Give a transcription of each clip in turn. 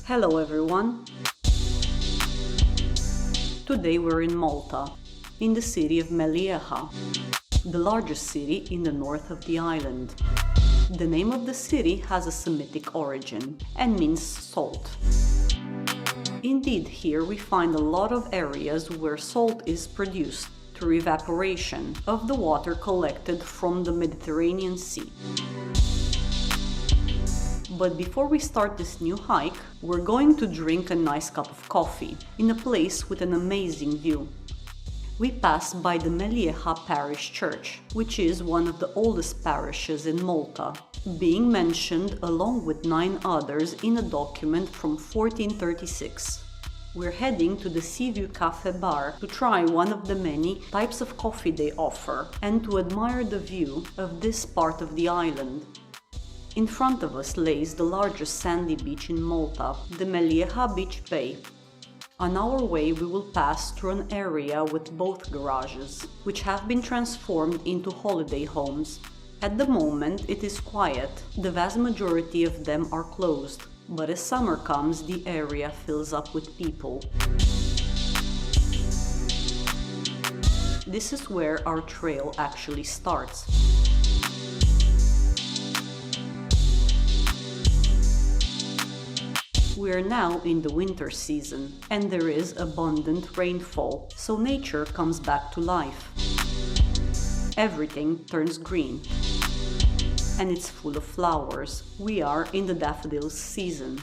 Hello everyone! Today we're in Malta, in the city of Mellieha, the largest city in the north of the island. The name of the city has a Semitic origin and means salt. Indeed, here we find a lot of areas where salt is produced through evaporation of the water collected from the Mediterranean Sea. But before we start this new hike, we're going to drink a nice cup of coffee in a place with an amazing view. We pass by the Mellieha Parish Church, which is one of the oldest parishes in Malta, being mentioned along with 9 others in a document from 1436. We're heading to the Sea View Café bar to try one of the many types of coffee they offer and to admire the view of this part of the island. In front of us lays the largest sandy beach in Malta, the Mellieha Beach Bay. On our way we will pass through an area with both garages, which have been transformed into holiday homes. At the moment it is quiet, the vast majority of them are closed, but as summer comes the area fills up with people. This is where our trail actually starts. We are now in the winter season and there is abundant rainfall, so nature comes back to life. Everything turns green and it's full of flowers. We are in the daffodils season.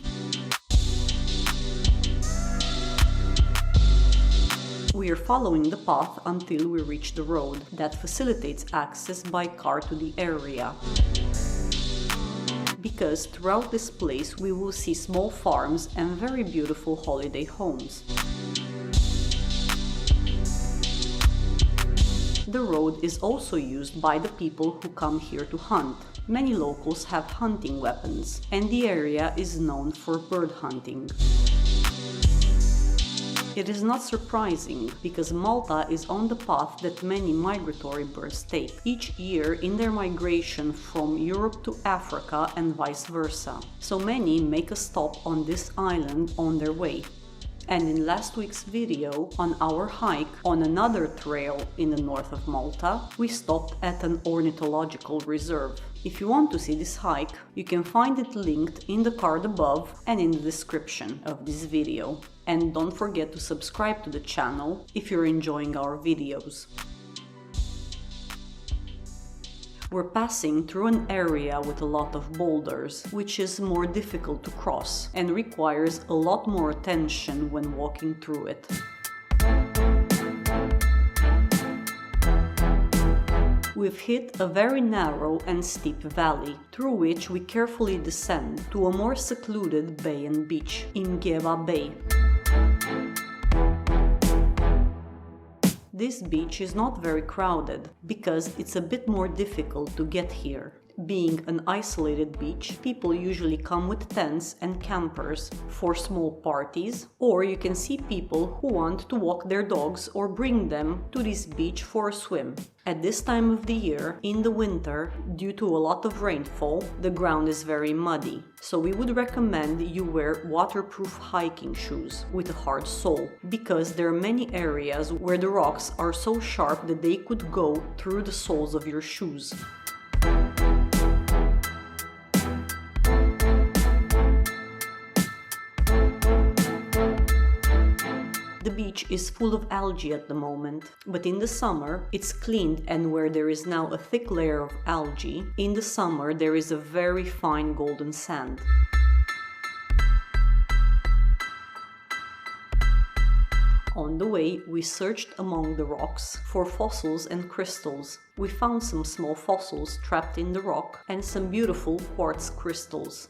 We are following the path until we reach the road that facilitates access by car to the area. Because throughout this place we will see small farms and very beautiful holiday homes. The road is also used by the people who come here to hunt. Many locals have hunting weapons, and the area is known for bird hunting. It is not surprising, because Malta is on the path that many migratory birds take each year in their migration from Europe to Africa and vice versa. So many make a stop on this island on their way. And in last week's video, on our hike on another trail in the north of Malta, we stopped at an ornithological reserve. If you want to see this hike, you can find it linked in the card above and in the description of this video. And don't forget to subscribe to the channel if you're enjoying our videos. We're passing through an area with a lot of boulders, which is more difficult to cross and requires a lot more attention when walking through it. We've hit a very narrow and steep valley, through which we carefully descend to a more secluded bay and beach, Imgiebah Bay. This beach is not very crowded, because it's a bit more difficult to get here. Being an isolated beach, people usually come with tents and campers for small parties, or you can see people who want to walk their dogs or bring them to this beach for a swim. At this time of the year, in the winter, due to a lot of rainfall, the ground is very muddy, so we would recommend you wear waterproof hiking shoes with a hard sole, because there are many areas where the rocks are so sharp that they could go through the soles of your shoes. The beach is full of algae at the moment, but in the summer it's cleaned, and where there is now a thick layer of algae, in the summer there is a very fine golden sand. On the way, we searched among the rocks for fossils and crystals. We found some small fossils trapped in the rock and some beautiful quartz crystals.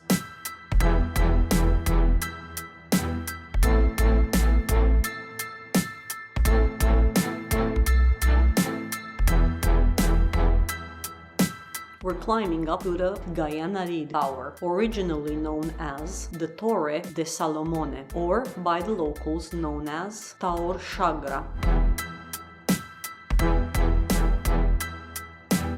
We're climbing up to the Għajn Tower, originally known as the Torre de Salomone, or by the locals known as Tower Xagra.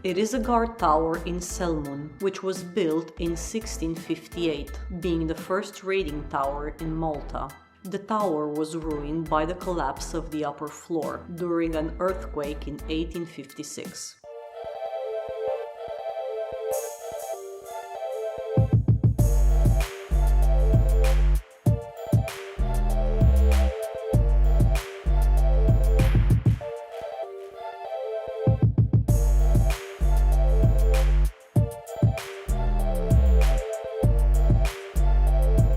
It is a guard tower in Selmun, which was built in 1658, being the first raiding tower in Malta. The tower was ruined by the collapse of the upper floor during an earthquake in 1856.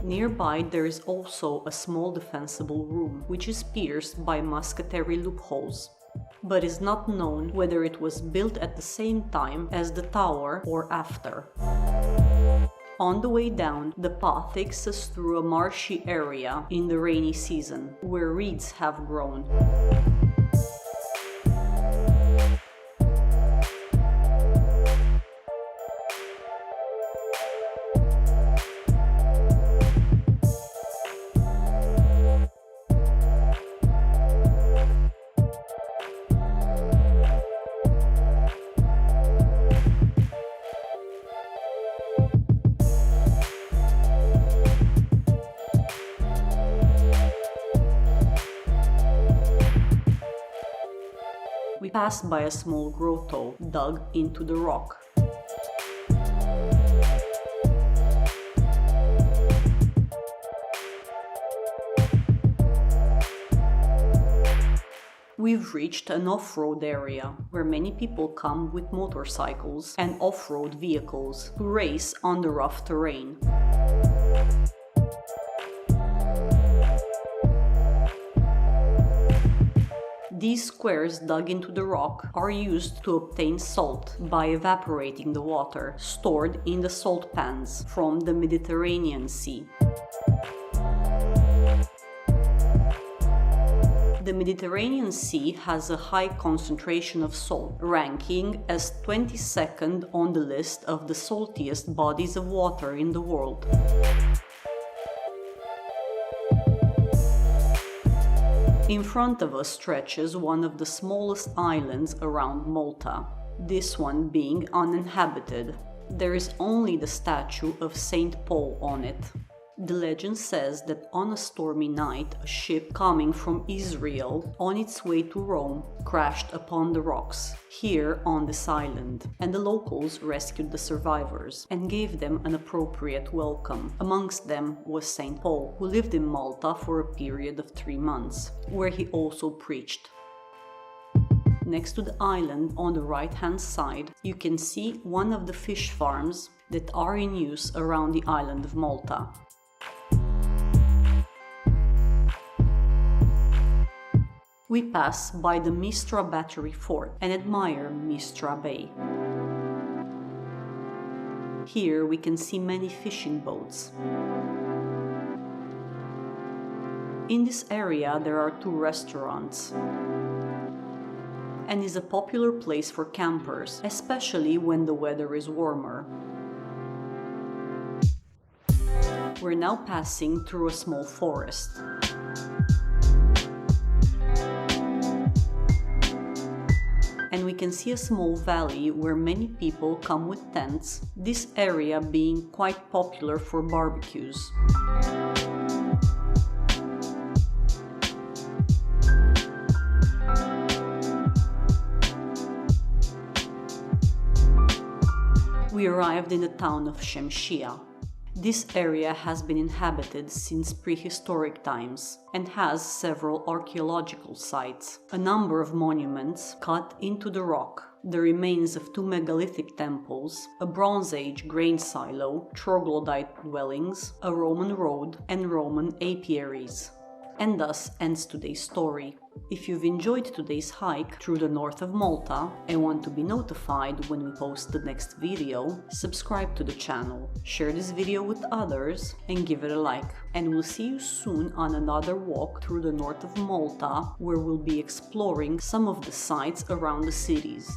Nearby there is also a small defensible room, which is pierced by musketry loopholes, but is not known whether it was built at the same time as the tower or after. On the way down, the path takes us through a marshy area in the rainy season, where reeds have grown. We passed by a small grotto dug into the rock. We've reached an off-road area where many people come with motorcycles and off-road vehicles to race on the rough terrain. These squares dug into the rock are used to obtain salt by evaporating the water stored in the salt pans from the Mediterranean Sea. The Mediterranean Sea has a high concentration of salt, ranking as 22nd on the list of the saltiest bodies of water in the world. In front of us stretches one of the smallest islands around Malta, this one being uninhabited. There is only the statue of Saint Paul on it. The legend says that on a stormy night, a ship coming from Israel on its way to Rome crashed upon the rocks here on this island, and the locals rescued the survivors and gave them an appropriate welcome. Amongst them was Saint Paul, who lived in Malta for a period of 3 months, where he also preached. Next to the island, on the right-hand side, you can see one of the fish farms that are in use around the island of Malta. We pass by the Mistra battery fort and admire Mistra Bay. Here we can see many fishing boats. In this area there are 2 restaurants and is a popular place for campers, especially when the weather is warmer. We're now passing through a small forest. And we can see a small valley where many people come with tents, this area being quite popular for barbecues. We arrived in the town of Xemxija. This area has been inhabited since prehistoric times and has several archaeological sites, a number of monuments cut into the rock, the remains of 2 megalithic temples, a Bronze Age grain silo, troglodyte dwellings, a Roman road, and Roman apiaries. And thus ends today's story. If you've enjoyed today's hike through the north of Malta and want to be notified when we post the next video, subscribe to the channel, share this video with others and give it a like. And we'll see you soon on another walk through the north of Malta, where we'll be exploring some of the sites around the cities.